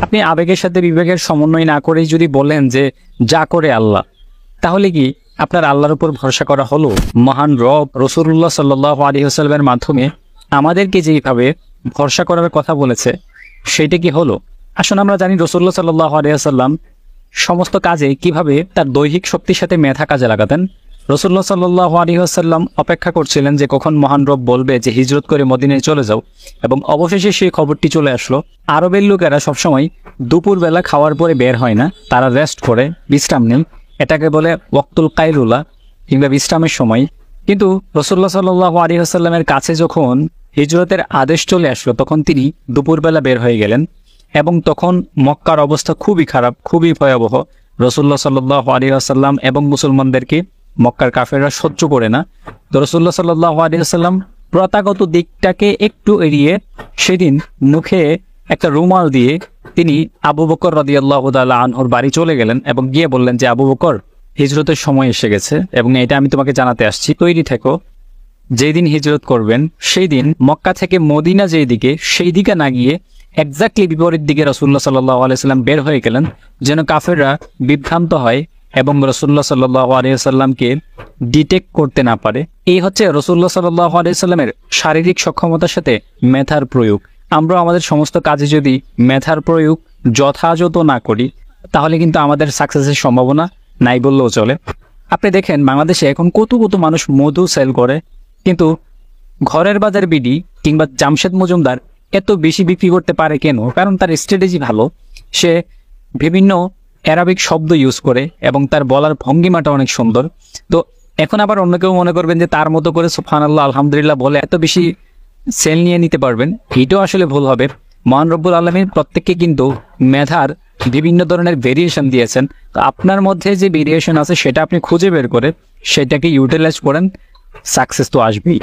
আপনি আবেগের সাথে বিবেকের সমন্বয় না করেই যদি বলেন যে যা করে আল্লাহ, তাহলে কি আপনার আল্লাহর উপর ভরসা করা হলো? মহান রব রাসূলুল্লাহ সাল্লাল্লাহু আলাইহি ওয়াসাল্লামের মাধ্যমে আমাদেরকে যেভাবে ভরসা করার কথা বলেছে সেটা কি হলো? আসুন আমরা জানি রাসূলুল্লাহ সাল্লাল্লাহু আলাইহি ওয়াসাল্লাম সমস্ত কাজে কিভাবে তার দৈহিক শক্তির সাথে মেধা কাজে লাগাতেন। রাসূলুল্লাহ সাল্লাল্লাহু আলাইহি ওয়াসাল্লাম অপেক্ষা করছিলেন যে কখন মহান রব বলবে যে হিজরত করে মদিনায় চলে যাও, এবং অবশেষে সেই খবরটি চলে আসলো। আরবের লোকেরা সবসময় দুপুরবেলা খাওয়ার পরে বের হয় না, তারা রেস্ট করে, বিশ্রাম নেন। এটাকে বলে ওয়াক্তুল কাইলুলা কিংবা বিশ্রামের সময়। কিন্তু রাসূলুল্লাহ সাল্লাল্লাহু আলাইহি ওয়াসাল্লামের কাছে যখন হিজরতের আদেশ চলে আসলো তখন তিনি দুপুরবেলা বের হয়ে গেলেন, এবং তখন মক্কার অবস্থা খুবই খারাপ, খুবই ভয়াবহ। রাসূলুল্লাহ সাল্লাল্লাহু আলাইহি ওয়াসাল্লাম এবং মুসলমানদেরকে মক্কার কাফেররা সহ্য করে না। তো রাসূলুল্লাহ সাল্লাল্লাহু আলাইহি ওয়াসাল্লাম প্রথাগত দিকটাকে একটু এড়িয়ে সেদিন মুখে একটা রুমাল দিয়ে তিনি আবু বকর রাদিয়াল্লাহু তাআলা আনহুর বাড়ি চলে গেলেন এবং গিয়ে বললেন যে আবু বকর, হিজরতের সময় এসে গেছে এবং এটা আমি তোমাকে জানাতে আসছি, তৈরি থেকো। যেই দিন হিজরত করবেন সেই দিন মক্কা থেকে মদিনা যেই দিকে সেই দিকে না গিয়ে এক্স্যাক্টলি বিপরীত দিকে রাসূলুল্লাহ সাল্লাল্লাহু আলাইহি ওয়াসাল্লাম বের হয়ে গেলেন, যেন কাফেররা বিভ্রান্ত হয় এবং রাসূলুল্লাহ সাল্লাল্লাহু আলাইহি ওয়াসাল্লামকে ডিটেক্ট করতে না পারে। এই হচ্ছে রাসূলুল্লাহ সাল্লাল্লাহু আলাইহি ওয়াসাল্লামের শারীরিক সক্ষমতার সাথে মেধার প্রয়োগ। আমরা আমাদের সমস্ত কাজে যদি মেধার প্রয়োগ যথাযথ না করি তাহলে কিন্তু আমাদের সাকসেসের সম্ভাবনা নাই বললেও চলে। আপনি দেখেন বাংলাদেশে এখন কত কত মানুষ মধু সেল করে, কিন্তু ঘরের বাজার বিডি কিংবা জামশেদ মজুমদার এত বেশি বিক্রি করতে পারে কেন? কারণ তার স্ট্র্যাটেজি ভালো, সে বিভিন্ন অ্যারাবিক শব্দ ইউজ করে এবং তার বলার ভঙ্গিমাটা অনেক সুন্দর। তো এখন আবার অন্য কেউ মনে করবেন যে তার মতো করে সুবহানাল্লাহ আলহামদুলিল্লাহ বলে এত বেশি সেল নিয়ে নিতে পারবেন, এটাও আসলে ভুল হবে। মহান রব্বুল আলামিন প্রত্যেককে কিন্তু মেধার বিভিন্ন ধরনের ভেরিয়েশন দিয়েছেন। তো আপনার মধ্যে যে ভেরিয়েশন আছে সেটা আপনি খুঁজে বের করে সেটাকে ইউটিলাইজ করেন, সাকসেস তো আসবেই।